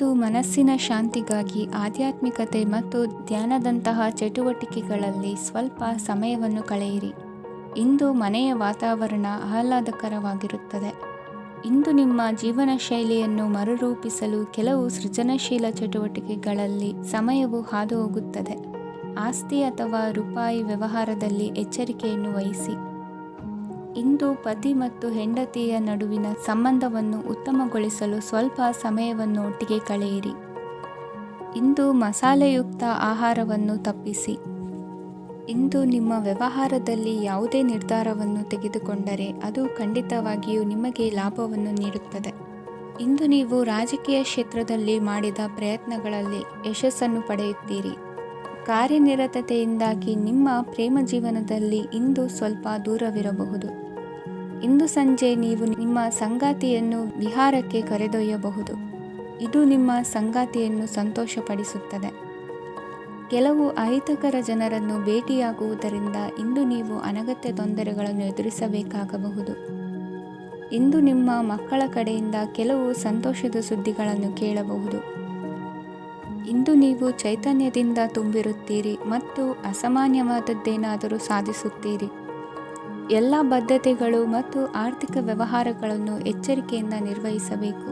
ಇಂದು ಮನಸ್ಸಿನ ಶಾಂತಿಗಾಗಿ ಆಧ್ಯಾತ್ಮಿಕತೆ ಮತ್ತು ಧ್ಯಾನದಂತಹ ಚಟುವಟಿಕೆಗಳಲ್ಲಿ ಸ್ವಲ್ಪ ಸಮಯವನ್ನು ಕಳೆಯಿರಿ. ಇಂದು ಮನೆಯ ವಾತಾವರಣ ಆಹ್ಲಾದಕರವಾಗಿರುತ್ತದೆ. ಇಂದು ನಿಮ್ಮ ಜೀವನ ಶೈಲಿಯನ್ನು ಮರುರೂಪಿಸಲು ಕೆಲವು ಸೃಜನಶೀಲ ಚಟುವಟಿಕೆಗಳಲ್ಲಿ ಸಮಯವು ಹಾದುಹೋಗುತ್ತದೆ. ಆಸ್ತಿ ಅಥವಾ ರೂಪಾಯಿ ವ್ಯವಹಾರದಲ್ಲಿ ಎಚ್ಚರಿಕೆಯನ್ನು ವಹಿಸಿ. ಇಂದು ಪತಿ ಮತ್ತು ಹೆಂಡತಿಯ ನಡುವಿನ ಸಂಬಂಧವನ್ನು ಉತ್ತಮಗೊಳಿಸಲು ಸ್ವಲ್ಪ ಸಮಯವನ್ನು ಒಟ್ಟಿಗೆ ಕಳೆಯಿರಿ. ಇಂದು ಮಸಾಲೆಯುಕ್ತ ಆಹಾರವನ್ನು ತಪ್ಪಿಸಿ. ಇಂದು ನಿಮ್ಮ ವ್ಯವಹಾರದಲ್ಲಿ ಯಾವುದೇ ನಿರ್ಧಾರವನ್ನು ತೆಗೆದುಕೊಂಡರೆ ಅದು ಖಂಡಿತವಾಗಿಯೂ ನಿಮಗೆ ಲಾಭವನ್ನು ನೀಡುತ್ತದೆ. ಇಂದು ನೀವು ರಾಜಕೀಯ ಕ್ಷೇತ್ರದಲ್ಲಿ ಮಾಡಿದ ಪ್ರಯತ್ನಗಳಲ್ಲಿ ಯಶಸ್ಸನ್ನು ಪಡೆಯುತ್ತೀರಿ. ಕಾರ್ಯನಿರತತೆಯಿಂದಾಗಿ ನಿಮ್ಮ ಪ್ರೇಮ ಜೀವನದಲ್ಲಿ ಇಂದು ಸ್ವಲ್ಪ ದೂರವಿರಬಹುದು. ಇಂದು ಸಂಜೆ ನೀವು ನಿಮ್ಮ ಸಂಗಾತಿಯನ್ನು ವಿಹಾರಕ್ಕೆ ಕರೆದೊಯ್ಯಬಹುದು. ಇದು ನಿಮ್ಮ ಸಂಗಾತಿಯನ್ನು ಸಂತೋಷಪಡಿಸುತ್ತದೆ. ಕೆಲವು ಅಹಿತಕರ ಜನರನ್ನು ಭೇಟಿಯಾಗುವುದರಿಂದ ಇಂದು ನೀವು ಅನಗತ್ಯ ತೊಂದರೆಗಳನ್ನು ಎದುರಿಸಬೇಕಾಗಬಹುದು. ಇಂದು ನಿಮ್ಮ ಮಕ್ಕಳ ಕಡೆಯಿಂದ ಕೆಲವು ಸಂತೋಷದ ಸುದ್ದಿಗಳನ್ನು ಕೇಳಬಹುದು. ಇಂದು ನೀವು ಚೈತನ್ಯದಿಂದ ತುಂಬಿರುತ್ತೀರಿ ಮತ್ತು ಅಸಾಮಾನ್ಯವಾದದ್ದೇನಾದರೂ ಸಾಧಿಸುತ್ತೀರಿ. ಎಲ್ಲ ಬದ್ಧತೆಗಳು ಮತ್ತು ಆರ್ಥಿಕ ವ್ಯವಹಾರಗಳನ್ನು ಎಚ್ಚರಿಕೆಯಿಂದ ನಿರ್ವಹಿಸಬೇಕು.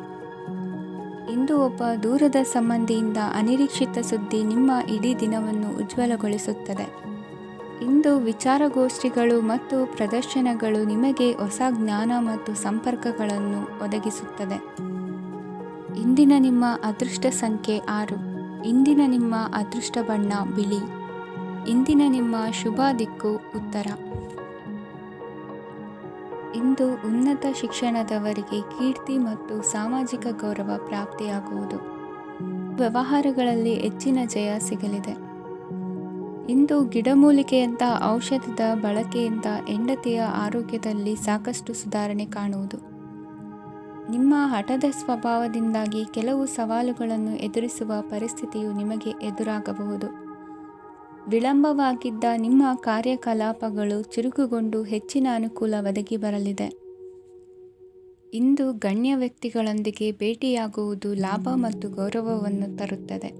ಇಂದು ಒಬ್ಬ ದೂರದ ಸಂಬಂಧಿಯಿಂದ ಅನಿರೀಕ್ಷಿತ ಸುದ್ದಿ ನಿಮ್ಮ ಇಡೀ ದಿನವನ್ನು ಉಜ್ವಲಗೊಳಿಸುತ್ತದೆ. ಇಂದು ವಿಚಾರಗೋಷ್ಠಿಗಳು ಮತ್ತು ಪ್ರದರ್ಶನಗಳು ನಿಮಗೆ ಹೊಸ ಜ್ಞಾನ ಮತ್ತು ಸಂಪರ್ಕಗಳನ್ನು ಒದಗಿಸುತ್ತದೆ. ಇಂದಿನ ನಿಮ್ಮ ಅದೃಷ್ಟ ಸಂಖ್ಯೆ 6. ಇಂದಿನ ನಿಮ್ಮ ಅದೃಷ್ಟ ಬಣ್ಣ ಬಿಳಿ. ಇಂದಿನ ನಿಮ್ಮ ಶುಭ ದಿಕ್ಕು ಉತ್ತರ. ಇಂದು ಉನ್ನತ ಶಿಕ್ಷಣದವರಿಗೆ ಕೀರ್ತಿ ಮತ್ತು ಸಾಮಾಜಿಕ ಗೌರವ ಪ್ರಾಪ್ತಿಯಾಗುವುದು. ವ್ಯವಹಾರಗಳಲ್ಲಿ ಹೆಚ್ಚಿನ ಜಯ ಸಿಗಲಿದೆ. ಇಂದು ಗಿಡಮೂಲಿಕೆಯಂತಹ ಔಷಧದ ಬಳಕೆಯಿಂದ ಹೆಂಡತಿಯ ಆರೋಗ್ಯದಲ್ಲಿ ಸಾಕಷ್ಟು ಸುಧಾರಣೆ ಕಾಣುವುದು. ನಿಮ್ಮ ಹಠದ ಸ್ವಭಾವದಿಂದಾಗಿ ಕೆಲವು ಸವಾಲುಗಳನ್ನು ಎದುರಿಸುವ ಪರಿಸ್ಥಿತಿಯು ನಿಮಗೆ ಎದುರಾಗಬಹುದು. ವಿಳಂಬವಾಗಿದ್ದ ನಿಮ್ಮ ಕಾರ್ಯಕಲಾಪಗಳು ಚುರುಕುಗೊಂಡು ಹೆಚ್ಚಿನ ಅನುಕೂಲ ಒದಗಿ ಬರಲಿದೆ. ಇಂದು ಗಣ್ಯ ವ್ಯಕ್ತಿಗಳೊಂದಿಗೆ ಭೇಟಿಯಾಗುವುದು ಲಾಭ ಮತ್ತು ಗೌರವವನ್ನು ತರುತ್ತದೆ.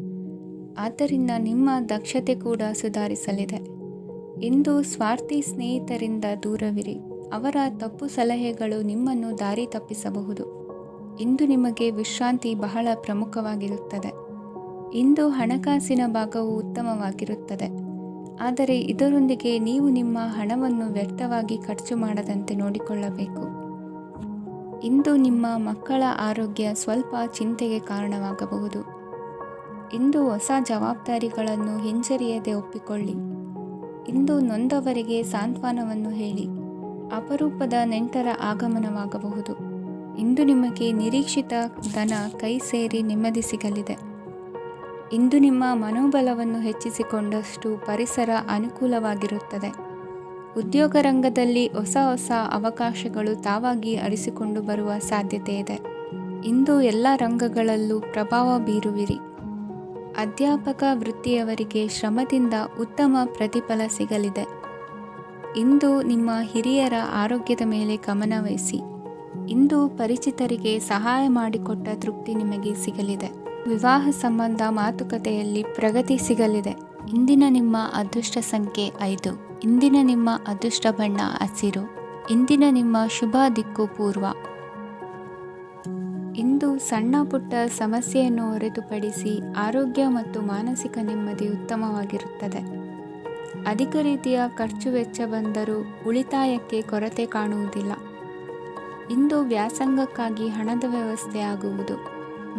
ಆದ್ದರಿಂದ ನಿಮ್ಮ ದಕ್ಷತೆ ಕೂಡ ಸುಧಾರಿಸಲಿದೆ. ಇಂದು ಸ್ವಾರ್ಥಿ ಸ್ನೇಹಿತರಿಂದ ದೂರವಿರಿ. ಅವರ ತಪ್ಪು ಸಲಹೆಗಳು ನಿಮ್ಮನ್ನು ದಾರಿ ತಪ್ಪಿಸಬಹುದು. ಇಂದು ನಿಮಗೆ ವಿಶ್ರಾಂತಿ ಬಹಳ ಪ್ರಮುಖವಾಗಿರುತ್ತದೆ. ಇಂದು ಹಣಕಾಸಿನ ಭಾಗವು ಉತ್ತಮವಾಗಿರುತ್ತದೆ. ಆದರೆ ಇದರೊಂದಿಗೆ ನೀವು ನಿಮ್ಮ ಹಣವನ್ನು ವ್ಯರ್ಥವಾಗಿ ಖರ್ಚು ಮಾಡದಂತೆ ನೋಡಿಕೊಳ್ಳಬೇಕು. ಇಂದು ನಿಮ್ಮ ಮಕ್ಕಳ ಆರೋಗ್ಯ ಸ್ವಲ್ಪ ಚಿಂತೆಗೆ ಕಾರಣವಾಗಬಹುದು. ಇಂದು ಹೊಸ ಜವಾಬ್ದಾರಿಗಳನ್ನು ಹಿಂಜರಿಯದೆ ಒಪ್ಪಿಕೊಳ್ಳಿ. ಇಂದು ನೊಂದವರಿಗೆ ಸಾಂತ್ವನವನ್ನು ಹೇಳಿ. ಅಪರೂಪದ ನೆಂಟರ ಆಗಮನವಾಗಬಹುದು. ಇಂದು ನಿಮಗೆ ನಿರೀಕ್ಷಿತ ಧನ ಕೈ ಸೇರಿ ನೆಮ್ಮದಿ ಸಿಗಲಿದೆ. ಇಂದು ನಿಮ್ಮ ಮನೋಬಲವನ್ನು ಹೆಚ್ಚಿಸಿಕೊಂಡಷ್ಟು ಪರಿಸರ ಅನುಕೂಲವಾಗಿರುತ್ತದೆ. ಉದ್ಯೋಗ ರಂಗದಲ್ಲಿ ಹೊಸ ಅವಕಾಶಗಳು ತಾವಾಗಿ ಅರಿಸಿಕೊಂಡು ಬರುವ ಸಾಧ್ಯತೆ ಇದೆ. ಇಂದು ಎಲ್ಲ ರಂಗಗಳಲ್ಲೂ ಪ್ರಭಾವ ಬೀರುವಿರಿ. ಅಧ್ಯಾಪಕ ವೃತ್ತಿಯವರಿಗೆ ಶ್ರಮದಿಂದ ಉತ್ತಮ ಪ್ರತಿಫಲ ಸಿಗಲಿದೆ. ಇಂದು ನಿಮ್ಮ ಹಿರಿಯರ ಆರೋಗ್ಯದ ಮೇಲೆ ಗಮನವಹಿಸಿ. ಇಂದು ಪರಿಚಿತರಿಗೆ ಸಹಾಯ ಮಾಡಿಕೊಟ್ಟ ತೃಪ್ತಿ ನಿಮಗೆ ಸಿಗಲಿದೆ. ವಿವಾಹ ಸಂಬಂಧ ಮಾತುಕತೆಯಲ್ಲಿ ಪ್ರಗತಿ ಸಿಗಲಿದೆ. ಇಂದಿನ ನಿಮ್ಮ ಅದೃಷ್ಟ ಸಂಖ್ಯೆ 5. ಇಂದಿನ ನಿಮ್ಮ ಅದೃಷ್ಟ ಬಣ್ಣ ಹಸಿರು. ಇಂದಿನ ನಿಮ್ಮ ಶುಭ ದಿಕ್ಕು ಪೂರ್ವ. ಇಂದು ಸಣ್ಣ ಪುಟ್ಟ ಸಮಸ್ಯೆಯನ್ನು ಹೊರತುಪಡಿಸಿ ಆರೋಗ್ಯ ಮತ್ತು ಮಾನಸಿಕ ನೆಮ್ಮದಿ ಉತ್ತಮವಾಗಿರುತ್ತದೆ. ಅಧಿಕ ರೀತಿಯ ಖರ್ಚು ವೆಚ್ಚ ಬಂದರೂ ಉಳಿತಾಯಕ್ಕೆ ಕೊರತೆ ಕಾಣುವುದಿಲ್ಲ. ಇಂದು ವ್ಯಾಸಂಗಕ್ಕಾಗಿ ಹಣದ ವ್ಯವಸ್ಥೆ ಆಗುವುದು.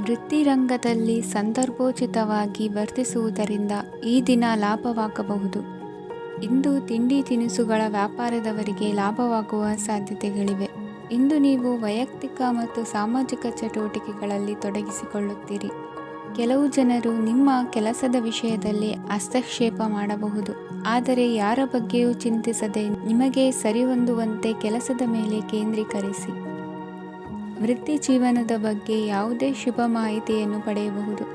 ವೃತ್ತಿರಂಗದಲ್ಲಿ ಸಂದರ್ಭೋಚಿತವಾಗಿ ವರ್ತಿಸುವುದರಿಂದ ಈ ದಿನ ಲಾಭವಾಗಬಹುದು. ಇಂದು ತಿಂಡಿ ತಿನಿಸುಗಳ ವ್ಯಾಪಾರದವರಿಗೆ ಲಾಭವಾಗುವ ಸಾಧ್ಯತೆಗಳಿವೆ. ಇಂದು ನೀವು ವೈಯಕ್ತಿಕ ಮತ್ತು ಸಾಮಾಜಿಕ ಚಟುವಟಿಕೆಗಳಲ್ಲಿ ತೊಡಗಿಸಿಕೊಳ್ಳುತ್ತೀರಿ. ಕೆಲವು ಜನರು ನಿಮ್ಮ ಕೆಲಸದ ವಿಷಯದಲ್ಲಿ ಹಸ್ತಕ್ಷೇಪ ಮಾಡಬಹುದು. ಆದರೆ ಯಾರ ಬಗ್ಗೆಯೂ ಚಿಂತಿಸದೆ ನಿಮಗೆ ಸರಿಹೊಂದುವಂತೆ ಕೆಲಸದ ಮೇಲೆ ಕೇಂದ್ರೀಕರಿಸಿ. ವೃತ್ತಿ ಜೀವನದ ಬಗ್ಗೆ ಯಾವುದೇ ಶುಭ ಮಾಹಿತಿಯನ್ನು ಪಡೆಯಬಹುದು.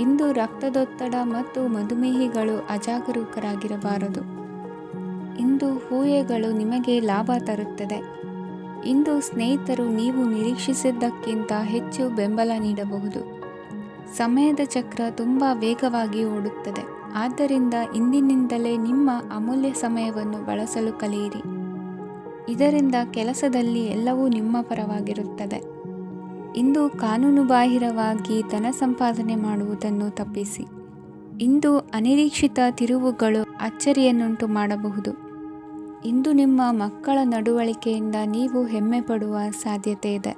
ಇಂದು ರಕ್ತದೊತ್ತಡ ಮತ್ತು ಮಧುಮೇಹಿಗಳು ಅಜಾಗರೂಕರಾಗಿರಬಾರದು. ಇಂದು ಊಹೆಗಳು ನಿಮಗೆ ಲಾಭ ತರುತ್ತದೆ. ಇಂದು ಸ್ನೇಹಿತರು ನೀವು ನಿರೀಕ್ಷಿಸಿದ್ದಕ್ಕಿಂತ ಹೆಚ್ಚು ಬೆಂಬಲ ನೀಡಬಹುದು. ಸಮಯದ ಚಕ್ರ ತುಂಬ ವೇಗವಾಗಿ ಓಡುತ್ತದೆ. ಆದ್ದರಿಂದ ಇಂದಿನಿಂದಲೇ ನಿಮ್ಮ ಅಮೂಲ್ಯ ಸಮಯವನ್ನು ಬಳಸಲು ಕಲಿಯಿರಿ. ಇದರಿಂದ ಕೆಲಸದಲ್ಲಿ ಎಲ್ಲವೂ ನಿಮ್ಮ ಪರವಾಗಿರುತ್ತದೆ. ಇಂದು ಕಾನೂನುಬಾಹಿರವಾಗಿ ಧನ ಸಂಪಾದನೆ ಮಾಡುವುದನ್ನು ತಪ್ಪಿಸಿ. ಇಂದು ಅನಿರೀಕ್ಷಿತ ತಿರುವುಗಳು ಅಚ್ಚರಿಯನ್ನುಂಟು ಮಾಡಬಹುದು. ಇಂದು ನಿಮ್ಮ ಮಕ್ಕಳ ನಡವಳಿಕೆಯಿಂದ ನೀವು ಹೆಮ್ಮೆ ಪಡುವ ಸಾಧ್ಯತೆ ಇದೆ.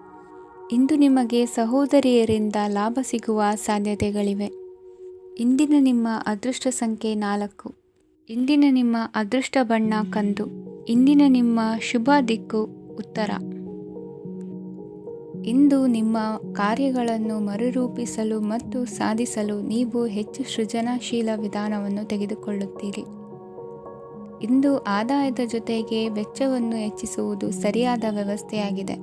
ಇಂದು ನಿಮಗೆ ಸಹೋದರಿಯರಿಂದ ಲಾಭ ಸಿಗುವ ಸಾಧ್ಯತೆಗಳಿವೆ. ಇಂದಿನ ನಿಮ್ಮ ಅದೃಷ್ಟ ಸಂಖ್ಯೆ 4. ಇಂದಿನ ನಿಮ್ಮ ಅದೃಷ್ಟ ಬಣ್ಣ ಕಂದು. ಇಂದಿನ ನಿಮ್ಮ ಶುಭ ದಿಕ್ಕು ಉತ್ತರ. ಇಂದು ನಿಮ್ಮ ಕಾರ್ಯಗಳನ್ನು ಮರುರೂಪಿಸಲು ಮತ್ತು ಸಾಧಿಸಲು ನೀವು ಹೆಚ್ಚು ಸೃಜನಶೀಲ ವಿಧಾನವನ್ನು ತೆಗೆದುಕೊಳ್ಳುತ್ತೀರಿ. ಇಂದು ಆದಾಯದ ಜೊತೆಗೆ ವೆಚ್ಚವನ್ನು ಹೆಚ್ಚಿಸುವುದು ಸರಿಯಾದ ವ್ಯವಸ್ಥೆಯಾಗಿದೆ.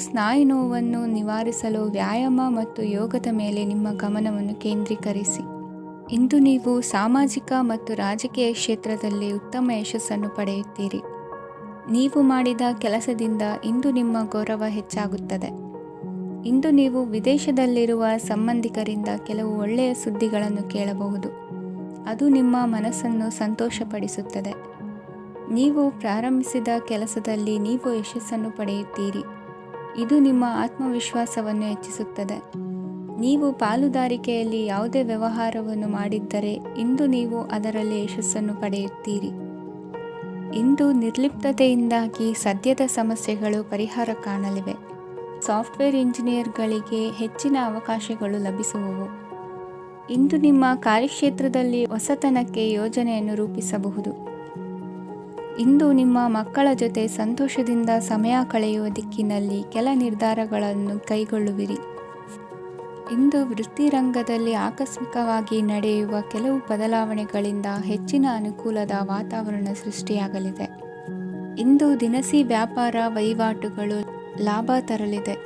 ಸ್ನಾಯು ನೋವನ್ನು ನಿವಾರಿಸಲು ವ್ಯಾಯಾಮ ಮತ್ತು ಯೋಗದ ಮೇಲೆ ನಿಮ್ಮ ಗಮನವನ್ನು ಕೇಂದ್ರೀಕರಿಸಿ. ಇಂದು ನೀವು ಸಾಮಾಜಿಕ ಮತ್ತು ರಾಜಕೀಯ ಕ್ಷೇತ್ರದಲ್ಲಿ ಉತ್ತಮ ಯಶಸ್ಸನ್ನು ಪಡೆಯುತ್ತೀರಿ. ನೀವು ಮಾಡಿದ ಕೆಲಸದಿಂದ ಇಂದು ನಿಮ್ಮ ಗೌರವ ಹೆಚ್ಚಾಗುತ್ತದೆ. ಇಂದು ನೀವು ವಿದೇಶದಲ್ಲಿರುವ ಸಂಬಂಧಿಕರಿಂದ ಕೆಲವು ಒಳ್ಳೆಯ ಸುದ್ದಿಗಳನ್ನು ಕೇಳಬಹುದು. ಅದು ನಿಮ್ಮ ಮನಸ್ಸನ್ನು ಸಂತೋಷಪಡಿಸುತ್ತದೆ. ನೀವು ಪ್ರಾರಂಭಿಸಿದ ಕೆಲಸದಲ್ಲಿ ನೀವು ಯಶಸ್ಸನ್ನು ಪಡೆಯುತ್ತೀರಿ. ಇದು ನಿಮ್ಮ ಆತ್ಮವಿಶ್ವಾಸವನ್ನು ಹೆಚ್ಚಿಸುತ್ತದೆ. ನೀವು ಪಾಲುದಾರಿಕೆಯಲ್ಲಿ ಯಾವುದೇ ವ್ಯವಹಾರವನ್ನು ಮಾಡಿದ್ದರೆ ಇಂದು ನೀವು ಅದರಲ್ಲಿ ಯಶಸ್ಸನ್ನು ಪಡೆಯುತ್ತೀರಿ. ಇಂದು ನಿರ್ಲಿಪ್ತತೆಯಿಂದಾಗಿ ಸದ್ಯದ ಸಮಸ್ಯೆಗಳು ಪರಿಹಾರ ಕಾಣಲಿವೆ. ಸಾಫ್ಟ್ವೇರ್ ಇಂಜಿನಿಯರ್ಗಳಿಗೆ ಹೆಚ್ಚಿನ ಅವಕಾಶಗಳು ಲಭಿಸುವವು. ಇಂದು ನಿಮ್ಮ ಕಾರ್ಯಕ್ಷೇತ್ರದಲ್ಲಿ ಹೊಸತನಕ್ಕೆ ಯೋಜನೆಯನ್ನು ರೂಪಿಸಬಹುದು. ಇಂದು ನಿಮ್ಮ ಮಕ್ಕಳ ಜೊತೆ ಸಂತೋಷದಿಂದ ಸಮಯ ಕಳೆಯುವ ದಿಕ್ಕಿನಲ್ಲಿ ಕೆಲ ನಿರ್ಧಾರಗಳನ್ನು ಕೈಗೊಳ್ಳುವಿರಿ. ಇಂದು ವೃತ್ತಿರಂಗದಲ್ಲಿ ಆಕಸ್ಮಿಕವಾಗಿ ನಡೆಯುವ ಕೆಲವು ಬದಲಾವಣೆಗಳಿಂದ ಹೆಚ್ಚಿನ ಅನುಕೂಲದ ವಾತಾವರಣ ಸೃಷ್ಟಿಯಾಗಲಿದೆ. ಇಂದು ದಿನಸಿ ವ್ಯಾಪಾರ ವಹಿವಾಟುಗಳು ಲಾಭ ತರಲಿದೆ.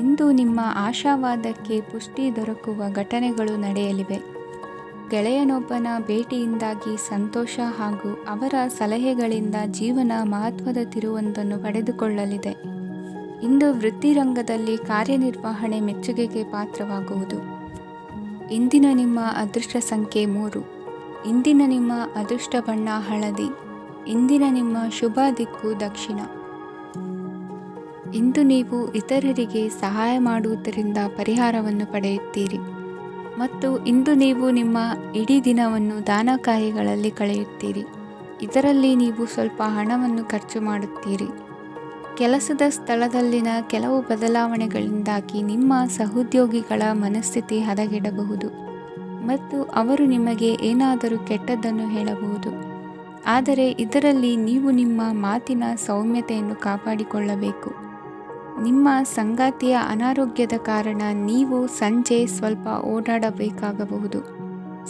ಇಂದು ನಿಮ್ಮ ಆಶಾವಾದಕ್ಕೆ ಪುಷ್ಟಿ ದೊರಕುವ ಘಟನೆಗಳು ನಡೆಯಲಿವೆ. ಗೆಳೆಯನೊಬ್ಬನ ಭೇಟಿಯಿಂದಾಗಿ ಸಂತೋಷ ಹಾಗೂ ಅವರ ಸಲಹೆಗಳಿಂದ ಜೀವನ ಮಹತ್ವದ ತಿರುವೊಂದನ್ನು ಪಡೆದುಕೊಳ್ಳಲಿದೆ. ಇಂದು ವೃತ್ತಿರಂಗದಲ್ಲಿ ಕಾರ್ಯನಿರ್ವಹಣೆ ಮೆಚ್ಚುಗೆಗೆ ಪಾತ್ರವಾಗುವುದು. ಇಂದಿನ ನಿಮ್ಮ ಅದೃಷ್ಟ ಸಂಖ್ಯೆ 3. ಇಂದಿನ ನಿಮ್ಮ ಅದೃಷ್ಟ ಬಣ್ಣ ಹಳದಿ. ಇಂದಿನ ನಿಮ್ಮ ಶುಭ ದಿಕ್ಕು ದಕ್ಷಿಣ. ಇಂದು ನೀವು ಇತರರಿಗೆ ಸಹಾಯ ಮಾಡುವುದರಿಂದ ಪರಿಹಾರವನ್ನು ಪಡೆಯುತ್ತೀರಿ ಮತ್ತು ಇಂದು ನೀವು ನಿಮ್ಮ ಇಡೀ ದಿನವನ್ನು ದಾನ ಕಾರ್ಯಗಳಲ್ಲಿ ಕಳೆಯುತ್ತೀರಿ. ಇದರಲ್ಲಿ ನೀವು ಸ್ವಲ್ಪ ಹಣವನ್ನು ಖರ್ಚು ಮಾಡುತ್ತೀರಿ. ಕೆಲಸದ ಸ್ಥಳದಲ್ಲಿನ ಕೆಲವು ಬದಲಾವಣೆಗಳಿಂದಾಗಿ ನಿಮ್ಮ ಸಹೋದ್ಯೋಗಿಗಳ ಮನಸ್ಥಿತಿ ಹದಗೆಡಬಹುದು ಮತ್ತು ಅವರು ನಿಮಗೆ ಏನಾದರೂ ಕೆಟ್ಟದ್ದನ್ನು ಹೇಳಬಹುದು. ಆದರೆ ಇದರಲ್ಲಿ ನೀವು ನಿಮ್ಮ ಮಾತಿನ ಸೌಮ್ಯತೆಯನ್ನು ಕಾಪಾಡಿಕೊಳ್ಳಬೇಕು. ನಿಮ್ಮ ಸಂಗಾತಿಯ ಅನಾರೋಗ್ಯದ ಕಾರಣ ನೀವು ಸಂಜೆ ಸ್ವಲ್ಪ ಓಡಾಡಬೇಕಾಗಬಹುದು.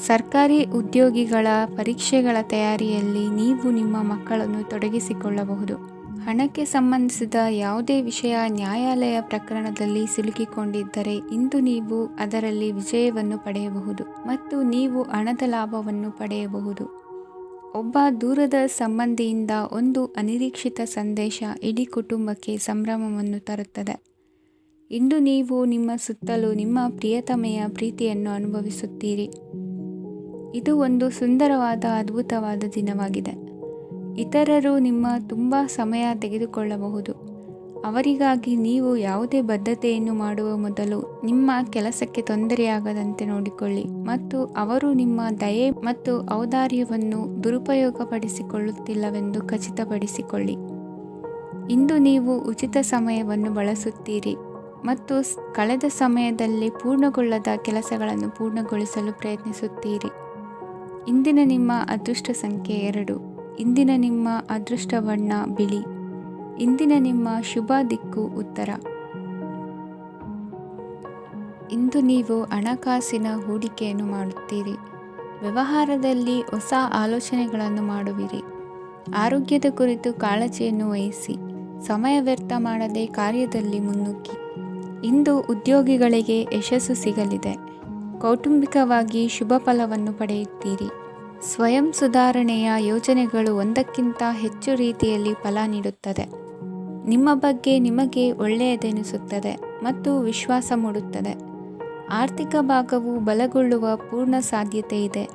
ಸರ್ಕಾರಿ ಉದ್ಯೋಗಿಗಳ ಪರೀಕ್ಷೆಗಳ ತಯಾರಿಯಲ್ಲಿ ನೀವು ನಿಮ್ಮ ಮಕ್ಕಳನ್ನು ತೊಡಗಿಸಿಕೊಳ್ಳಬಹುದು. ಹಣಕ್ಕೆ ಸಂಬಂಧಿಸಿದ ಯಾವುದೇ ವಿಷಯ ನ್ಯಾಯಾಲಯ ಪ್ರಕರಣದಲ್ಲಿ ಸಿಲುಕಿಕೊಂಡಿದ್ದರೆ ಇಂದು ನೀವು ಅದರಲ್ಲಿ ವಿಜಯವನ್ನು ಪಡೆಯಬಹುದು ಮತ್ತು ನೀವು ಹಣದ ಲಾಭವನ್ನು ಪಡೆಯಬಹುದು. ಒಬ್ಬ ದೂರದ ಸಂಬಂಧಿಯಿಂದ ಒಂದು ಅನಿರೀಕ್ಷಿತ ಸಂದೇಶ ಇಡೀ ಕುಟುಂಬಕ್ಕೆ ಸಂಭ್ರಮವನ್ನು ತರುತ್ತದೆ. ಇಂದು ನೀವು ನಿಮ್ಮ ಸುತ್ತಲೂ ನಿಮ್ಮ ಪ್ರಿಯತಮೆಯ ಪ್ರೀತಿಯನ್ನು ಅನುಭವಿಸುತ್ತೀರಿ. ಇದು ಒಂದು ಸುಂದರವಾದ ಅದ್ಭುತವಾದ ದಿನವಾಗಿದೆ. ಇತರರು ನಿಮ್ಮ ತುಂಬ ಸಮಯ ತೆಗೆದುಕೊಳ್ಳಬಹುದು. ಅವರಿಗಾಗಿ ನೀವು ಯಾವುದೇ ಬದ್ಧತೆಯನ್ನು ಮಾಡುವ ಮೊದಲು ನಿಮ್ಮ ಕೆಲಸಕ್ಕೆ ತೊಂದರೆಯಾಗದಂತೆ ನೋಡಿಕೊಳ್ಳಿ ಮತ್ತು ಅವರು ನಿಮ್ಮ ದಯೆ ಮತ್ತು ಔದಾರ್ಯವನ್ನು ದುರುಪಯೋಗಪಡಿಸಿಕೊಳ್ಳುತ್ತಿಲ್ಲವೆಂದು ಖಚಿತಪಡಿಸಿಕೊಳ್ಳಿ. ಇಂದು ನೀವು ಉಚಿತ ಸಮಯವನ್ನು ಬಳಸುತ್ತೀರಿ ಮತ್ತು ಕಳೆದ ಸಮಯದಲ್ಲಿ ಪೂರ್ಣಗೊಳ್ಳದ ಕೆಲಸಗಳನ್ನು ಪೂರ್ಣಗೊಳಿಸಲು ಪ್ರಯತ್ನಿಸುತ್ತೀರಿ. ಇಂದಿನ ನಿಮ್ಮ ಅದೃಷ್ಟ ಸಂಖ್ಯೆ 2. ಇಂದಿನ ನಿಮ್ಮ ಅದೃಷ್ಟ ಬಣ್ಣ ಬಿಳಿ. ಇಂದಿನ ನಿಮ್ಮ ಶುಭ ದಿಕ್ಕು ಉತ್ತರ. ಇಂದು ನೀವು ಹಣಕಾಸಿನ ಹೂಡಿಕೆಯನ್ನು ಮಾಡುತ್ತೀರಿ. ವ್ಯವಹಾರದಲ್ಲಿ ಹೊಸ ಆಲೋಚನೆಗಳನ್ನು ಮಾಡುವಿರಿ. ಆರೋಗ್ಯದ ಕುರಿತು ಕಾಳಜಿಯನ್ನು ವಹಿಸಿ. ಸಮಯ ವ್ಯರ್ಥ ಮಾಡದೆ ಕಾರ್ಯದಲ್ಲಿ ಮುನ್ನುಗ್ಗಿ. ಇಂದು ಉದ್ಯೋಗಿಗಳಿಗೆ ಯಶಸ್ಸು ಸಿಗಲಿದೆ. ಕೌಟುಂಬಿಕವಾಗಿ ಶುಭ ಫಲವನ್ನು ಪಡೆಯುತ್ತೀರಿ. ಸ್ವಯಂ ಸುಧಾರಣೆಯ ಯೋಜನೆಗಳು ಒಂದಕ್ಕಿಂತ ಹೆಚ್ಚು ರೀತಿಯಲ್ಲಿ ಫಲ ನೀಡುತ್ತದೆ. ನಿಮ್ಮ ಬಗ್ಗೆ ನಿಮಗೆ ಒಳ್ಳೆಯದೆನಿಸುತ್ತದೆ ಮತ್ತು ವಿಶ್ವಾಸ ಮೂಡುತ್ತದೆ. ಆರ್ಥಿಕ ಭಾಗವು ಬಲಗೊಳ್ಳುವ ಪೂರ್ಣ ಸಾಧ್ಯತೆ ಇದೆ.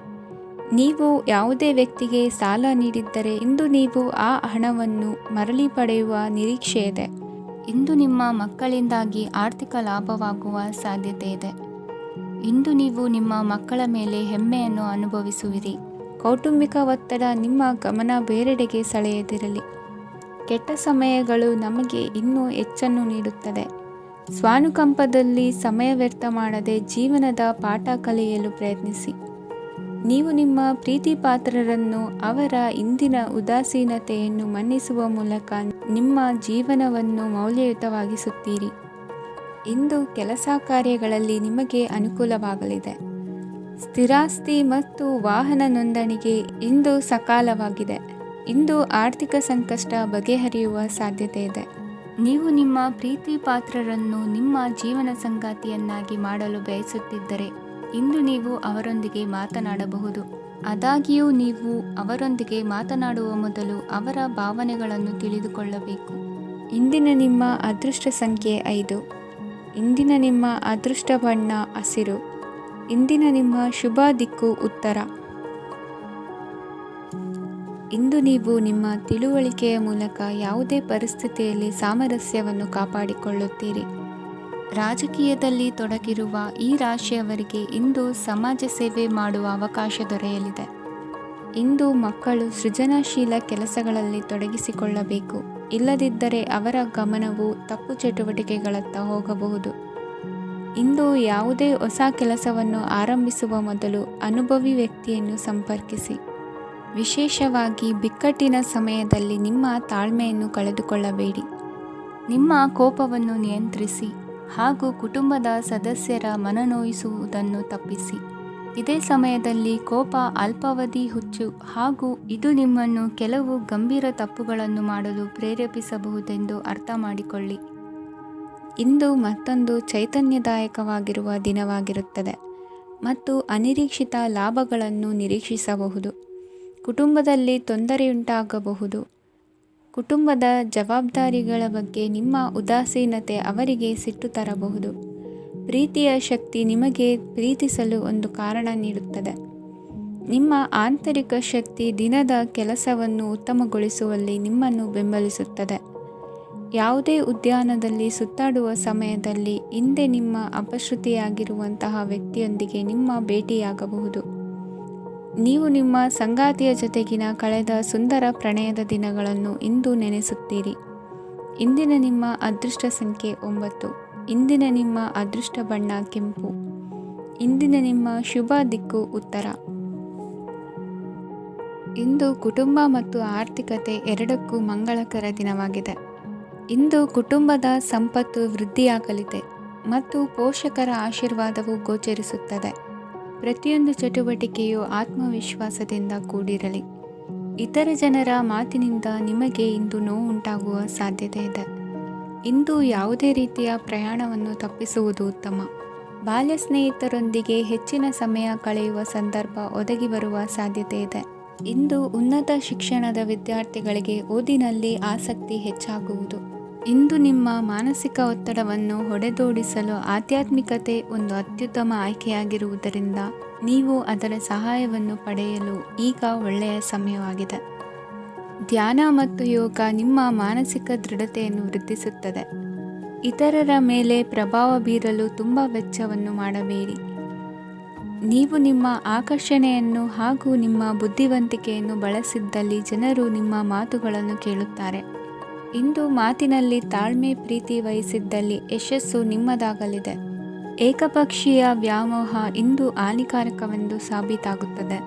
ನೀವು ಯಾವುದೇ ವ್ಯಕ್ತಿಗೆ ಸಾಲ ನೀಡಿದ್ದರೆ ಇಂದು ನೀವು ಆ ಹಣವನ್ನು ಮರಳಿ ಪಡೆಯುವ ನಿರೀಕ್ಷೆ ಇದೆ. ಇಂದು ನಿಮ್ಮ ಮಕ್ಕಳಿಂದಾಗಿ ಆರ್ಥಿಕ ಲಾಭವಾಗುವ ಸಾಧ್ಯತೆ ಇದೆ. ಇಂದು ನೀವು ನಿಮ್ಮ ಮಕ್ಕಳ ಮೇಲೆ ಹೆಮ್ಮೆಯನ್ನು ಅನುಭವಿಸುವಿರಿ. ಕೌಟುಂಬಿಕ ಒತ್ತಡ ನಿಮ್ಮ ಗಮನ ಬೇರೆಡೆಗೆ ಸೆಳೆಯದಿರಲಿ. ಕೆಟ್ಟ ಸಮಯಗಳು ನಮಗೆ ಇನ್ನೂ ಹೆಚ್ಚನ್ನು ನೀಡುತ್ತದೆ. ಸ್ವಾನುಕಂಪದಲ್ಲಿ ಸಮಯ ವ್ಯರ್ಥ ಮಾಡದೆ ಜೀವನದ ಪಾಠ ಕಲಿಯಲು ಪ್ರಯತ್ನಿಸಿ. ನೀವು ನಿಮ್ಮ ಪ್ರೀತಿ ಪಾತ್ರರನ್ನು ಅವರ ಇಂದಿನ ಉದಾಸೀನತೆಯನ್ನು ಮನ್ನಿಸುವ ಮೂಲಕ ನಿಮ್ಮ ಜೀವನವನ್ನು ಮೌಲ್ಯಯುತವಾಗಿಸುತ್ತೀರಿ. ಇಂದು ಕೆಲಸ ಕಾರ್ಯಗಳಲ್ಲಿ ನಿಮಗೆ ಅನುಕೂಲವಾಗಲಿದೆ. ಸ್ಥಿರಾಸ್ತಿ ಮತ್ತು ವಾಹನ ನೋಂದಣಿಗೆ ಇಂದು ಸಕಾಲವಾಗಿದೆ. ಇಂದು ಆರ್ಥಿಕ ಸಂಕಷ್ಟ ಬಗೆಹರಿಯುವ ಸಾಧ್ಯತೆ ಇದೆ. ನೀವು ನಿಮ್ಮ ಪ್ರೀತಿ ಪಾತ್ರರನ್ನು ನಿಮ್ಮ ಜೀವನ ಸಂಗಾತಿಯನ್ನಾಗಿ ಮಾಡಲು ಬಯಸುತ್ತಿದ್ದರೆ ಇಂದು ನೀವು ಅವರೊಂದಿಗೆ ಮಾತನಾಡಬಹುದು. ಆದಾಗ್ಯೂ ನೀವು ಅವರೊಂದಿಗೆ ಮಾತನಾಡುವ ಮೊದಲು ಅವರ ಭಾವನೆಗಳನ್ನು ತಿಳಿದುಕೊಳ್ಳಬೇಕು. ಇಂದಿನ ನಿಮ್ಮ ಅದೃಷ್ಟ ಸಂಖ್ಯೆ 5. ಇಂದಿನ ನಿಮ್ಮ ಅದೃಷ್ಟ ಬಣ್ಣ ಹಸಿರು. ಇಂದಿನ ನಿಮ್ಮ ಶುಭ ದಿಕ್ಕು ಉತ್ತರ. ಇಂದು ನೀವು ನಿಮ್ಮ ತಿಳುವಳಿಕೆಯ ಮೂಲಕ ಯಾವುದೇ ಪರಿಸ್ಥಿತಿಯಲ್ಲಿ ಸಾಮರಸ್ಯವನ್ನು ಕಾಪಾಡಿಕೊಳ್ಳುತ್ತೀರಿ. ರಾಜಕೀಯದಲ್ಲಿ ತೊಡಗಿರುವ ಈ ರಾಶಿಯವರಿಗೆ ಇಂದು ಸಮಾಜ ಸೇವೆ ಮಾಡುವ ಅವಕಾಶ ದೊರೆಯಲಿದೆ. ಇಂದು ಮಕ್ಕಳು ಸೃಜನಶೀಲ ಕೆಲಸಗಳಲ್ಲಿ ತೊಡಗಿಸಿಕೊಳ್ಳಬೇಕು. ಇಲ್ಲದಿದ್ದರೆ ಅವರ ಗಮನವು ತಪ್ಪು ಚಟುವಟಿಕೆಗಳತ್ತ ಹೋಗಬಹುದು. ಇಂದು ಯಾವುದೇ ಹೊಸ ಕೆಲಸವನ್ನು ಆರಂಭಿಸುವ ಮೊದಲು ಅನುಭವಿ ವ್ಯಕ್ತಿಯನ್ನು ಸಂಪರ್ಕಿಸಿ. ವಿಶೇಷವಾಗಿ ಬಿಕ್ಕಟ್ಟಿನ ಸಮಯದಲ್ಲಿ ನಿಮ್ಮ ತಾಳ್ಮೆಯನ್ನು ಕಳೆದುಕೊಳ್ಳಬೇಡಿ. ನಿಮ್ಮ ಕೋಪವನ್ನು ನಿಯಂತ್ರಿಸಿ ಹಾಗೂ ಕುಟುಂಬದ ಸದಸ್ಯರ ಮನನೋಯಿಸುವುದನ್ನು ತಪ್ಪಿಸಿ. ಇದೇ ಸಮಯದಲ್ಲಿ ಕೋಪ ಅಲ್ಪಾವಧಿ ಹುಚ್ಚು ಹಾಗೂ ಇದು ನಿಮ್ಮನ್ನು ಕೆಲವು ಗಂಭೀರ ತಪ್ಪುಗಳನ್ನು ಮಾಡಲು ಪ್ರೇರೇಪಿಸಬಹುದೆಂದು ಅರ್ಥ ಮಾಡಿಕೊಳ್ಳಿ. ಇಂದು ಮತ್ತೊಂದು ಚೈತನ್ಯದಾಯಕವಾಗಿರುವ ದಿನವಾಗಿರುತ್ತದೆ ಮತ್ತು ಅನಿರೀಕ್ಷಿತ ಲಾಭಗಳನ್ನು ನಿರೀಕ್ಷಿಸಬಹುದು. ಕುಟುಂಬದಲ್ಲಿ ತೊಂದರೆಯುಂಟಾಗಬಹುದು. ಕುಟುಂಬದ ಜವಾಬ್ದಾರಿಗಳ ಬಗ್ಗೆ ನಿಮ್ಮ ಉದಾಸೀನತೆ ಅವರಿಗೆ ಸಿಟ್ಟು ತರಬಹುದು. ಪ್ರೀತಿಯ ಶಕ್ತಿ ನಿಮಗೆ ಪ್ರೀತಿಸಲು ಒಂದು ಕಾರಣ ನೀಡುತ್ತದೆ. ನಿಮ್ಮ ಆಂತರಿಕ ಶಕ್ತಿ ದಿನದ ಕೆಲಸವನ್ನು ಉತ್ತಮಗೊಳಿಸುವಲ್ಲಿ ನಿಮ್ಮನ್ನು ಬೆಂಬಲಿಸುತ್ತದೆ. ಯಾವುದೇ ಉದ್ಯಾನದಲ್ಲಿ ಸುತ್ತಾಡುವ ಸಮಯದಲ್ಲಿ ಹಿಂದೆ ನಿಮ್ಮ ಅಪಶ್ರುತಿಯಾಗಿರುವಂತಹ ವ್ಯಕ್ತಿಯೊಂದಿಗೆ ನಿಮ್ಮ ಭೇಟಿಯಾಗಬಹುದು. ನೀವು ನಿಮ್ಮ ಸಂಗಾತಿಯ ಜೊತೆಗಿನ ಕಳೆದ ಸುಂದರ ಪ್ರಣಯದ ದಿನಗಳನ್ನು ಇಂದು ನೆನೆಸುತ್ತೀರಿ. ಇಂದಿನ ನಿಮ್ಮ ಅದೃಷ್ಟ ಸಂಖ್ಯೆ 9. ಇಂದಿನ ನಿಮ್ಮ ಅದೃಷ್ಟ ಬಣ್ಣ ಕೆಂಪು. ಇಂದಿನ ನಿಮ್ಮ ಶುಭ ದಿಕ್ಕು ಉತ್ತರ. ಇಂದು ಕುಟುಂಬ ಮತ್ತು ಆರ್ಥಿಕತೆ ಎರಡಕ್ಕೂ ಮಂಗಳಕರ ದಿನವಾಗಿದೆ. ಇಂದು ಕುಟುಂಬದ ಸಂಪತ್ತು ವೃದ್ಧಿಯಾಗಲಿದೆ ಮತ್ತು ಪೋಷಕರ ಆಶೀರ್ವಾದವು ಗೋಚರಿಸುತ್ತದೆ. ಪ್ರತಿಯೊಂದು ಚಟುವಟಿಕೆಯು ಆತ್ಮವಿಶ್ವಾಸದಿಂದ ಕೂಡಿರಲಿ. ಇತರ ಜನರ ಮಾತಿನಿಂದ ನಿಮಗೆ ಇಂದು ನೋವು ಉಂಟಾಗುವ ಸಾಧ್ಯತೆ ಇದೆ. ಇಂದು ಯಾವುದೇ ರೀತಿಯ ಪ್ರಯಾಣವನ್ನು ತಪ್ಪಿಸುವುದು ಉತ್ತಮ. ಬಾಲ್ಯ ಸ್ನೇಹಿತರೊಂದಿಗೆ ಹೆಚ್ಚಿನ ಸಮಯ ಕಳೆಯುವ ಸಂದರ್ಭ ಒದಗಿ ಬರುವ ಸಾಧ್ಯತೆ ಇದೆ. ಇಂದು ಉನ್ನತ ಶಿಕ್ಷಣದ ವಿದ್ಯಾರ್ಥಿಗಳಿಗೆ ಓದಿನಲ್ಲಿ ಆಸಕ್ತಿ ಹೆಚ್ಚಾಗುವುದು. ಇಂದು ನಿಮ್ಮ ಮಾನಸಿಕ ಒತ್ತಡವನ್ನು ಹೊಡೆದೋಡಿಸಲು ಆಧ್ಯಾತ್ಮಿಕತೆ ಒಂದು ಅತ್ಯುತ್ತಮ ಆಯ್ಕೆಯಾಗಿರುವುದರಿಂದ ನೀವು ಅದರ ಸಹಾಯವನ್ನು ಪಡೆಯಲು ಈಗ ಒಳ್ಳೆಯ ಸಮಯವಾಗಿದೆ. ಧ್ಯಾನ ಮತ್ತು ಯೋಗ ನಿಮ್ಮ ಮಾನಸಿಕ ದೃಢತೆಯನ್ನು ವೃದ್ಧಿಸುತ್ತದೆ. ಇತರರ ಮೇಲೆ ಪ್ರಭಾವ ಬೀರಲು ತುಂಬ ವೆಚ್ಚವನ್ನು ಮಾಡಬೇಡಿ. ನೀವು ನಿಮ್ಮ ಆಕರ್ಷಣೆಯನ್ನು ಹಾಗೂ ನಿಮ್ಮ ಬುದ್ಧಿವಂತಿಕೆಯನ್ನು ಬಳಸಿದ್ದಲ್ಲಿ ಜನರು ನಿಮ್ಮ ಮಾತುಗಳನ್ನು ಕೇಳುತ್ತಾರೆ. ಇಂದು ಮಾತಿನಲ್ಲಿ ತಾಳ್ಮೆ ಪ್ರೀತಿ ವಹಿಸಿದ್ದಲ್ಲಿ ಯಶಸ್ಸು ನಿಮ್ಮದಾಗಲಿದೆ. ಏಕಪಕ್ಷೀಯ ವ್ಯಾಮೋಹ ಇಂದು ಹಾನಿಕಾರಕವೆಂದು ಸಾಬೀತಾಗುತ್ತದೆ.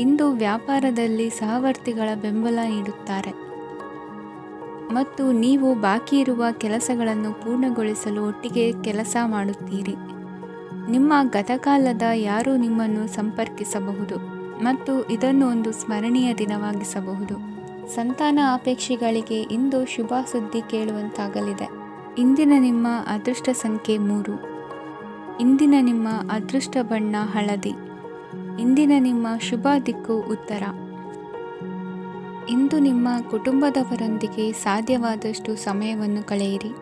ಇಂದು ವ್ಯಾಪಾರದಲ್ಲಿ ಸಹವರ್ತಿಗಳ ಬೆಂಬಲ ನೀಡುತ್ತಾರೆ ಮತ್ತು ನೀವು ಬಾಕಿ ಇರುವ ಕೆಲಸಗಳನ್ನು ಪೂರ್ಣಗೊಳಿಸಲು ಒಟ್ಟಿಗೆ ಕೆಲಸ ಮಾಡುತ್ತೀರಿ. ನಿಮ್ಮ ಗತಕಾಲದ ಯಾರೂ ನಿಮ್ಮನ್ನು ಸಂಪರ್ಕಿಸಬಹುದು ಮತ್ತು ಇದನ್ನು ಒಂದು ಸ್ಮರಣೀಯ ದಿನವಾಗಿಸಬಹುದು. ಸಂತಾನ ಅಪೇಕ್ಷೆಗಳಿಗೆ ಇಂದು ಶುಭ ಸುದ್ದಿ ಕೇಳುವಂತಾಗಲಿದೆ. ಇಂದಿನ ನಿಮ್ಮ ಅದೃಷ್ಟ ಸಂಖ್ಯೆ 3. ಇಂದಿನ ನಿಮ್ಮ ಅದೃಷ್ಟ ಬಣ್ಣ ಹಳದಿ. ಇಂದಿನ ನಿಮ್ಮ ಶುಭ ದಿಕ್ಕು ಉತ್ತರ. ಇಂದು ನಿಮ್ಮ ಕುಟುಂಬದವರೊಂದಿಗೆ ಸಾಧ್ಯವಾದಷ್ಟು ಸಮಯವನ್ನು ಕಳೆಯಿರಿ.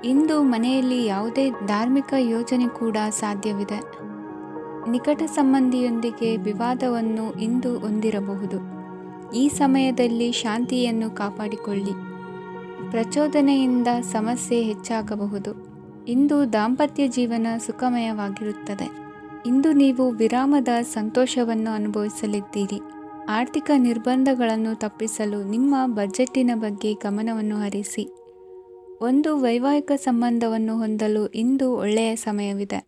ಇಂದು ಮನೆಯಲ್ಲಿ ಯಾವುದೇ ಧಾರ್ಮಿಕ ಯೋಜನೆ ಕೂಡ ಸಾಧ್ಯವಿದೆ. ನಿಕಟ ಸಂಬಂಧಿಯೊಂದಿಗೆ ವಿವಾದವನ್ನು ಇಂದು ಹೊಂದಿರಬಹುದು. ಈ ಸಮಯದಲ್ಲಿ ಶಾಂತಿಯನ್ನು ಕಾಪಾಡಿಕೊಳ್ಳಿ. ಪ್ರಚೋದನೆಯಿಂದ ಸಮಸ್ಯೆ ಹೆಚ್ಚಾಗಬಹುದು. ಇಂದು ದಾಂಪತ್ಯ ಜೀವನ ಸುಖಮಯವಾಗಿರುತ್ತದೆ. ಇಂದು ನೀವು ವಿರಾಮದ ಸಂತೋಷವನ್ನು ಅನುಭವಿಸಲಿದ್ದೀರಿ. ಆರ್ಥಿಕ ನಿರ್ಬಂಧಗಳನ್ನು ತಪ್ಪಿಸಲು ನಿಮ್ಮ ಬಜೆಟ್ಟಿನ ಬಗ್ಗೆ ಗಮನವನ್ನು ಹರಿಸಿ. ಒಂದು ವೈವಾಹಿಕ ಸಂಬಂಧವನ್ನು ಹೊಂದಲು ಇಂದು ಒಳ್ಳೆಯ ಸಮಯವಿದೆ.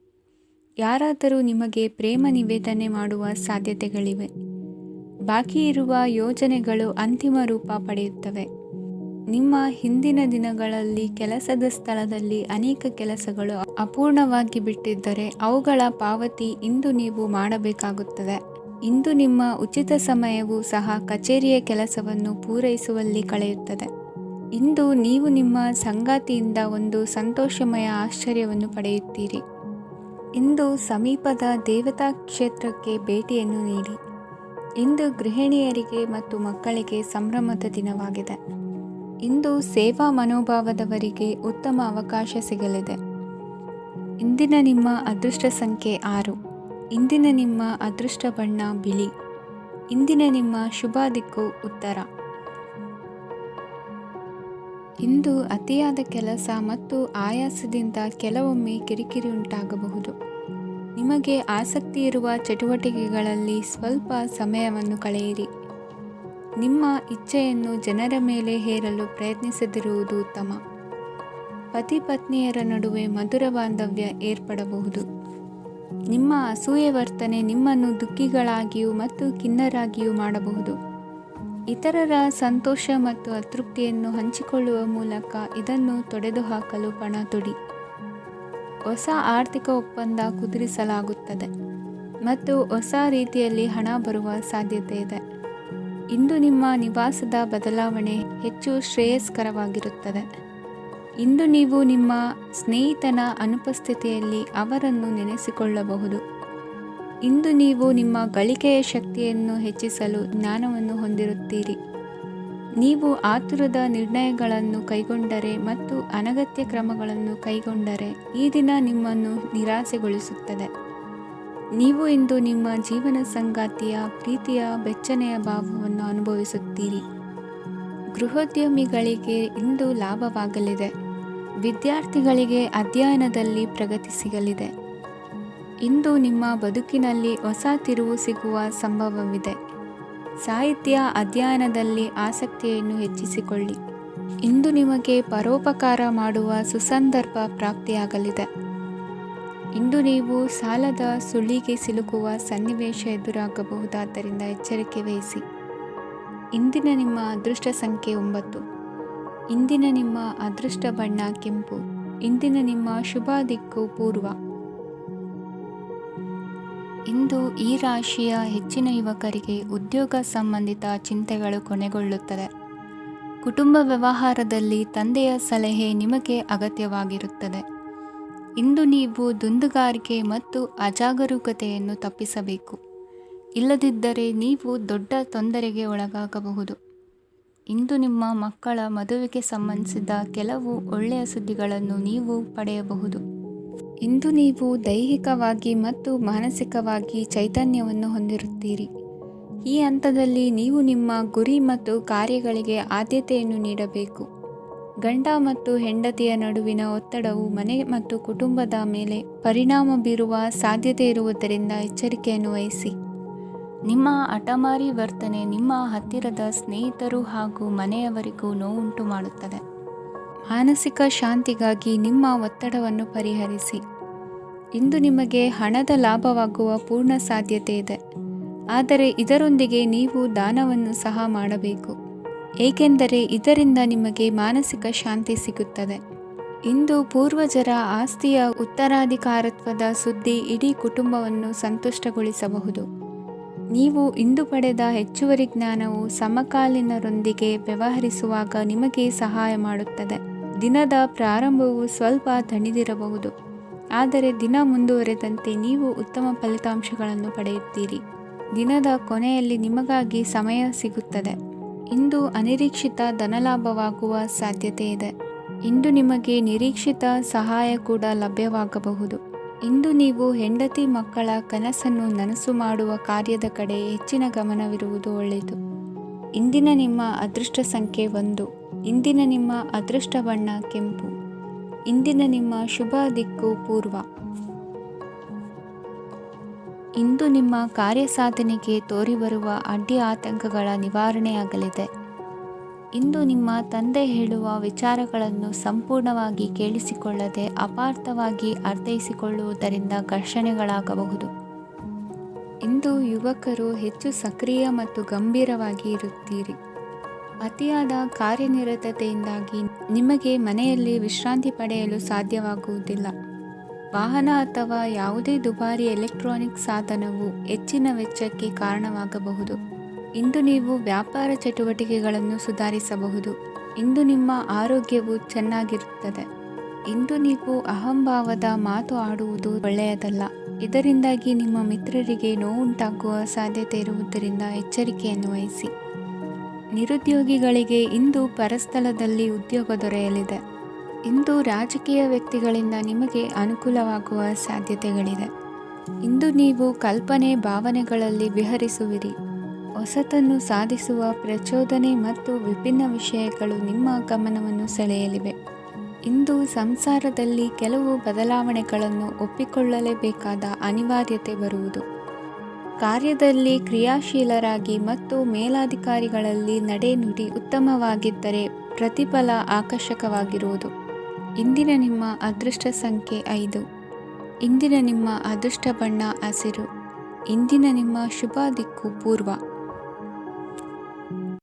ಯಾರಾದರೂ ನಿಮಗೆ ಪ್ರೇಮ ನಿವೇದನೆ ಮಾಡುವ ಸಾಧ್ಯತೆಗಳಿವೆ. ಬಾಕಿ ಇರುವ ಯೋಜನೆಗಳು ಅಂತಿಮ ರೂಪ ಪಡೆಯುತ್ತವೆ. ನಿಮ್ಮ ಹಿಂದಿನ ದಿನಗಳಲ್ಲಿ ಕೆಲಸದ ಸ್ಥಳದಲ್ಲಿ ಅನೇಕ ಕೆಲಸಗಳು ಅಪೂರ್ಣವಾಗಿ ಬಿಟ್ಟಿದ್ದರೆ ಅವುಗಳ ಪಾವತಿ ಇಂದು ನೀವು ಮಾಡಬೇಕಾಗುತ್ತದೆ. ಇಂದು ನಿಮ್ಮ ಉಚಿತ ಸಮಯವೂ ಸಹ ಕಚೇರಿಯ ಕೆಲಸವನ್ನು ಪೂರೈಸುವಲ್ಲಿ ಕಳೆಯುತ್ತದೆ. ಇಂದು ನೀವು ನಿಮ್ಮ ಸಂಗಾತಿಯಿಂದ ಒಂದು ಸಂತೋಷಮಯ ಆಶ್ಚರ್ಯವನ್ನು ಪಡೆಯುತ್ತೀರಿ. ಇಂದು ಸಮೀಪದ ದೇವತಾ ಕ್ಷೇತ್ರಕ್ಕೆ ಭೇಟಿಯನ್ನು ನೀಡಿ. ಇಂದು ಗೃಹಿಣಿಯರಿಗೆ ಮತ್ತು ಮಕ್ಕಳಿಗೆ ಸಂಭ್ರಮದ ದಿನವಾಗಿದೆ. ಇಂದು ಸೇವಾ ಮನೋಭಾವದವರಿಗೆ ಉತ್ತಮ ಅವಕಾಶ ಸಿಗಲಿದೆ. ಇಂದಿನ ನಿಮ್ಮ ಅದೃಷ್ಟ ಸಂಖ್ಯೆ 6. ಇಂದಿನ ನಿಮ್ಮ ಅದೃಷ್ಟ ಬಣ್ಣ ಬಿಳಿ. ಇಂದಿನ ನಿಮ್ಮ ಶುಭ ದಿಕ್ಕು ಉತ್ತರ. ಇಂದು ಅತಿಯಾದ ಕೆಲಸ ಮತ್ತು ಆಯಾಸದಿಂದ ಕೆಲವೊಮ್ಮೆ ಕಿರಿಕಿರಿ ಉಂಟಾಗಬಹುದು. ನಿಮಗೆ ಆಸಕ್ತಿ ಇರುವ ಚಟುವಟಿಕೆಗಳಲ್ಲಿ ಸ್ವಲ್ಪ ಸಮಯವನ್ನು ಕಳೆಯಿರಿ. ನಿಮ್ಮ ಇಚ್ಛೆಯನ್ನು ಜನರ ಮೇಲೆ ಹೇರಲು ಪ್ರಯತ್ನಿಸದಿರುವುದು ಉತ್ತಮ. ಪತಿ ಪತ್ನಿಯರ ನಡುವೆ ಮಧುರ ಬಾಂಧವ್ಯ ಏರ್ಪಡಬಹುದು. ನಿಮ್ಮ ಅಸೂಯೆ ವರ್ತನೆ ನಿಮ್ಮನ್ನು ದುಃಖಿಗಳಾಗಿಯೂ ಮತ್ತು ಖಿನ್ನರಾಗಿಯೂ ಮಾಡಬಹುದು. ಇತರರ ಸಂತೋಷ ಮತ್ತು ಅತೃಪ್ತಿಯನ್ನು ಹಂಚಿಕೊಳ್ಳುವ ಮೂಲಕ ಇದನ್ನು ತೊಡೆದುಹಾಕಲು ಪಣ ತೊಡಿ. ಹೊಸ ಆರ್ಥಿಕ ಒಪ್ಪಂದ ಕುದುರಿಸಲಾಗುತ್ತದೆ ಮತ್ತು ಹೊಸ ರೀತಿಯಲ್ಲಿ ಹಣ ಬರುವ ಸಾಧ್ಯತೆ ಇದೆ. ಇಂದು ನಿಮ್ಮ ನಿವಾಸದ ಬದಲಾವಣೆ ಹೆಚ್ಚು ಶ್ರೇಯಸ್ಕರವಾಗಿರುತ್ತದೆ. ಇಂದು ನೀವು ನಿಮ್ಮ ಸ್ನೇಹಿತನ ಅನುಪಸ್ಥಿತಿಯಲ್ಲಿ ಅವರನ್ನು ನೆನೆಸಿಕೊಳ್ಳಬಹುದು. ಇಂದು ನೀವು ನಿಮ್ಮ ಗಳಿಕೆಯ ಶಕ್ತಿಯನ್ನು ಹೆಚ್ಚಿಸಲು ಜ್ಞಾನವನ್ನು ಹೊಂದಿರುತ್ತೀರಿ. ನೀವು ಆತುರದ ನಿರ್ಣಯಗಳನ್ನು ಕೈಗೊಂಡರೆ ಮತ್ತು ಅನಗತ್ಯ ಕ್ರಮಗಳನ್ನು ಕೈಗೊಂಡರೆ ಈ ದಿನ ನಿಮ್ಮನ್ನು ನಿರಾಸೆಗೊಳಿಸುತ್ತದೆ. ನೀವು ಇಂದು ನಿಮ್ಮ ಜೀವನ ಸಂಗಾತಿಯ ಪ್ರೀತಿಯ ಬೆಚ್ಚನೆಯ ಭಾವವನ್ನು ಅನುಭವಿಸುತ್ತೀರಿ. ಗೃಹೋದ್ಯಮಿಗಳಿಗೆ ಇಂದು ಲಾಭವಾಗಲಿದೆ. ವಿದ್ಯಾರ್ಥಿಗಳಿಗೆ ಅಧ್ಯಯನದಲ್ಲಿ ಪ್ರಗತಿ ಸಿಗಲಿದೆ. ಇಂದು ನಿಮ್ಮ ಬದುಕಿನಲ್ಲಿ ಹೊಸ ತಿರುವು ಸಿಗುವ ಸಂಭವವಿದೆ. ಸಾಹಿತ್ಯ ಅಧ್ಯಯನದಲ್ಲಿ ಆಸಕ್ತಿಯನ್ನು ಹೆಚ್ಚಿಸಿಕೊಳ್ಳಿ. ಇಂದು ನಿಮಗೆ ಪರೋಪಕಾರ ಮಾಡುವ ಸುಸಂದರ್ಭ ಪ್ರಾಪ್ತಿಯಾಗಲಿದೆ. ಇಂದು ನೀವು ಸಾಲದ ಸುಳಿಗೆ ಸಿಲುಕುವ ಸನ್ನಿವೇಶ ಎದುರಾಗಬಹುದಾದ್ದರಿಂದ ಎಚ್ಚರಿಕೆ ವಹಿಸಿ. ಇಂದಿನ ನಿಮ್ಮ ಅದೃಷ್ಟ ಸಂಖ್ಯೆ 9. ಇಂದಿನ ನಿಮ್ಮ ಅದೃಷ್ಟ ಬಣ್ಣ ಕೆಂಪು. ಇಂದಿನ ನಿಮ್ಮ ಶುಭ ದಿಕ್ಕು ಪೂರ್ವ. ಇಂದು ಈ ರಾಶಿಯ ಹೆಚ್ಚಿನ ಯುವಕರಿಗೆ ಉದ್ಯೋಗ ಸಂಬಂಧಿತ ಚಿಂತೆಗಳು ಕೊನೆಗೊಳ್ಳುತ್ತದೆ. ಕುಟುಂಬ ವ್ಯವಹಾರದಲ್ಲಿ ತಂದೆಯ ಸಲಹೆ ನಿಮಗೆ ಅಗತ್ಯವಾಗಿರುತ್ತದೆ. ಇಂದು ನೀವು ದುಂದುಗಾರಿಕೆ ಮತ್ತು ಅಜಾಗರೂಕತೆಯನ್ನು ತಪ್ಪಿಸಬೇಕು. ಇಲ್ಲದಿದ್ದರೆ ನೀವು ದೊಡ್ಡ ತೊಂದರೆಗೆ ಒಳಗಾಗಬಹುದು. ಇಂದು ನಿಮ್ಮ ಮಕ್ಕಳ ಮದುವೆಗೆ ಸಂಬಂಧಿಸಿದ ಕೆಲವು ಒಳ್ಳೆಯ ಸುದ್ದಿಗಳನ್ನು ನೀವು ಪಡೆಯಬಹುದು. ಇಂದು ನೀವು ದೈಹಿಕವಾಗಿ ಮತ್ತು ಮಾನಸಿಕವಾಗಿ ಚೈತನ್ಯವನ್ನು ಹೊಂದಿರುತ್ತೀರಿ. ಈ ಹಂತದಲ್ಲಿ ನೀವು ನಿಮ್ಮ ಗುರಿ ಮತ್ತು ಕಾರ್ಯಗಳಿಗೆ ಆದ್ಯತೆಯನ್ನು ನೀಡಬೇಕು. ಗಂಡ ಮತ್ತು ಹೆಂಡತಿಯ ನಡುವಿನ ಒತ್ತಡವು ಮನೆ ಮತ್ತು ಕುಟುಂಬದ ಮೇಲೆ ಪರಿಣಾಮ ಬೀರುವ ಸಾಧ್ಯತೆ ಇರುವುದರಿಂದ ಎಚ್ಚರಿಕೆಯನ್ನು ವಹಿಸಿ. ನಿಮ್ಮ ಹಠಮಾರಿ ವರ್ತನೆ ನಿಮ್ಮ ಹತ್ತಿರದ ಸ್ನೇಹಿತರು ಹಾಗೂ ಮನೆಯವರಿಗೂ ನೋವುಂಟು ಮಾಡುತ್ತದೆ. ಮಾನಸಿಕ ಶಾಂತಿಗಾಗಿ ನಿಮ್ಮ ಒತ್ತಡವನ್ನು ಪರಿಹರಿಸಿ. ಇಂದು ನಿಮಗೆ ಹಣದ ಲಾಭವಾಗುವ ಪೂರ್ಣ ಸಾಧ್ಯತೆ ಇದೆ. ಆದರೆ ಇದರೊಂದಿಗೆ ನೀವು ದಾನವನ್ನು ಸಹ ಮಾಡಬೇಕು, ಏಕೆಂದರೆ ಇದರಿಂದ ನಿಮಗೆ ಮಾನಸಿಕ ಶಾಂತಿ ಸಿಗುತ್ತದೆ. ಇಂದು ಪೂರ್ವಜರ ಆಸ್ತಿಯ ಉತ್ತರಾಧಿಕಾರತ್ವದ ಸುದ್ದಿ ಇಡೀ ಕುಟುಂಬವನ್ನು ಸಂತುಷ್ಟಗೊಳಿಸಬಹುದು. ನೀವು ಇಂದು ಪಡೆದ ಹೆಚ್ಚುವರಿ ಜ್ಞಾನವು ಸಮಕಾಲೀನರೊಂದಿಗೆ ವ್ಯವಹರಿಸುವಾಗ ನಿಮಗೆ ಸಹಾಯ ಮಾಡುತ್ತದೆ. ದಿನದ ಪ್ರಾರಂಭವು ಸ್ವಲ್ಪ ದಣಿದಿರಬಹುದು, ಆದರೆ ದಿನ ಮುಂದುವರೆದಂತೆ ನೀವು ಉತ್ತಮ ಫಲಿತಾಂಶಗಳನ್ನು ಪಡೆಯುತ್ತೀರಿ. ದಿನದ ಕೊನೆಯಲ್ಲಿ ನಿಮಗಾಗಿ ಸಮಯ ಸಿಗುತ್ತದೆ. ಇಂದು ಅನಿರೀಕ್ಷಿತ ಧನಲಾಭವಾಗುವ ಸಾಧ್ಯತೆ ಇದೆ. ಇಂದು ನಿಮಗೆ ನಿರೀಕ್ಷಿತ ಸಹಾಯ ಕೂಡ ಲಭ್ಯವಾಗಬಹುದು. ಇಂದು ನೀವು ಹೆಂಡತಿ ಮಕ್ಕಳ ಕನಸನ್ನು ನನಸು ಮಾಡುವ ಕಾರ್ಯದ ಕಡೆ ಹೆಚ್ಚಿನ ಗಮನವಿರುವುದು ಒಳ್ಳೆಯದು. ಇಂದಿನ ನಿಮ್ಮ ಅದೃಷ್ಟ ಸಂಖ್ಯೆ 1. ಇಂದಿನ ನಿಮ್ಮ ಅದೃಷ್ಟ ಬಣ್ಣ ಕೆಂಪು. ಇಂದಿನ ನಿಮ್ಮ ಶುಭ ದಿಕ್ಕು ಪೂರ್ವ. ಇಂದು ನಿಮ್ಮ ಕಾರ್ಯಸಾಧನೆಗೆ ತೋರಿಬರುವ ಅಡ್ಡಿ ಆತಂಕಗಳ ನಿವಾರಣೆಯಾಗಲಿದೆ. ಇಂದು ನಿಮ್ಮ ತಂದೆ ಹೇಳುವ ವಿಚಾರಗಳನ್ನು ಸಂಪೂರ್ಣವಾಗಿ ಕೇಳಿಸಿಕೊಳ್ಳದೆ ಅಪಾರ್ಥವಾಗಿ ಅರ್ಥೈಸಿಕೊಳ್ಳುವುದರಿಂದ ಘರ್ಷಣೆಗಳಾಗಬಹುದು. ಇಂದು ಯುವಕರು ಹೆಚ್ಚು ಸಕ್ರಿಯ ಮತ್ತು ಗಂಭೀರವಾಗಿ ಇರುತ್ತೀರಿ. ಅತಿಯಾದ ಕಾರ್ಯನಿರತತೆಯಿಂದಾಗಿ ನಿಮಗೆ ಮನೆಯಲ್ಲಿ ವಿಶ್ರಾಂತಿ ಪಡೆಯಲು ಸಾಧ್ಯವಾಗುವುದಿಲ್ಲ. ವಾಹನ ಅಥವಾ ಯಾವುದೇ ದುಬಾರಿ ಎಲೆಕ್ಟ್ರಾನಿಕ್ ಸಾಧನವು ಹೆಚ್ಚಿನ ವೆಚ್ಚಕ್ಕೆ ಕಾರಣವಾಗಬಹುದು. ಇಂದು ನೀವು ವ್ಯಾಪಾರ ಚಟುವಟಿಕೆಗಳನ್ನು ಸುಧಾರಿಸಬಹುದು. ಇಂದು ನಿಮ್ಮ ಆರೋಗ್ಯವು ಚೆನ್ನಾಗಿರುತ್ತದೆ. ಇಂದು ನೀವು ಅಹಂಭಾವದ ಮಾತು ಆಡುವುದು ಒಳ್ಳೆಯದಲ್ಲ. ಇದರಿಂದಾಗಿ ನಿಮ್ಮ ಮಿತ್ರರಿಗೆ ನೋವುಂಟಾಗುವ ಸಾಧ್ಯತೆ ಇರುವುದರಿಂದ ಎಚ್ಚರಿಕೆಯನ್ನು ವಹಿಸಿ. ನಿರುದ್ಯೋಗಿಗಳಿಗೆ ಇಂದು ಪರಸ್ಥಳದಲ್ಲಿ ಉದ್ಯೋಗ ದೊರೆಯಲಿದೆ. ಇಂದು ರಾಜಕೀಯ ವ್ಯಕ್ತಿಗಳಿಂದ ನಿಮಗೆ ಅನುಕೂಲವಾಗುವ ಸಾಧ್ಯತೆಗಳಿದೆ. ಇಂದು ನೀವು ಕಲ್ಪನೆ ಭಾವನೆಗಳಲ್ಲಿ ವಿಹರಿಸುವಿರಿ. ಹೊಸತನ್ನು ಸಾಧಿಸುವ ಪ್ರಚೋದನೆ ಮತ್ತು ವಿಭಿನ್ನ ವಿಷಯಗಳು ನಿಮ್ಮ ಗಮನವನ್ನು ಸೆಳೆಯಲಿವೆ. ಇಂದು ಸಂಸಾರದಲ್ಲಿ ಕೆಲವು ಬದಲಾವಣೆಗಳನ್ನು ಒಪ್ಪಿಕೊಳ್ಳಲೇಬೇಕಾದ ಅನಿವಾರ್ಯತೆ ಬರುವುದು. ಕಾರ್ಯದಲ್ಲಿ ಕ್ರಿಯಾಶೀಲರಾಗಿ ಮತ್ತು ಮೇಲಾಧಿಕಾರಿಗಳಲ್ಲಿ ನಡೆನುಡಿ ಉತ್ತಮವಾಗಿದ್ದರೆ ಪ್ರತಿಫಲ ಆಕರ್ಷಕವಾಗಿರುವುದು. ಇಂದಿನ ನಿಮ್ಮ ಅದೃಷ್ಟ ಸಂಖ್ಯೆ 5. ಇಂದಿನ ನಿಮ್ಮ ಅದೃಷ್ಟ ಬಣ್ಣ ಹಸಿರು. ಇಂದಿನ ನಿಮ್ಮ ಶುಭ ದಿಕ್ಕು ಪೂರ್ವ.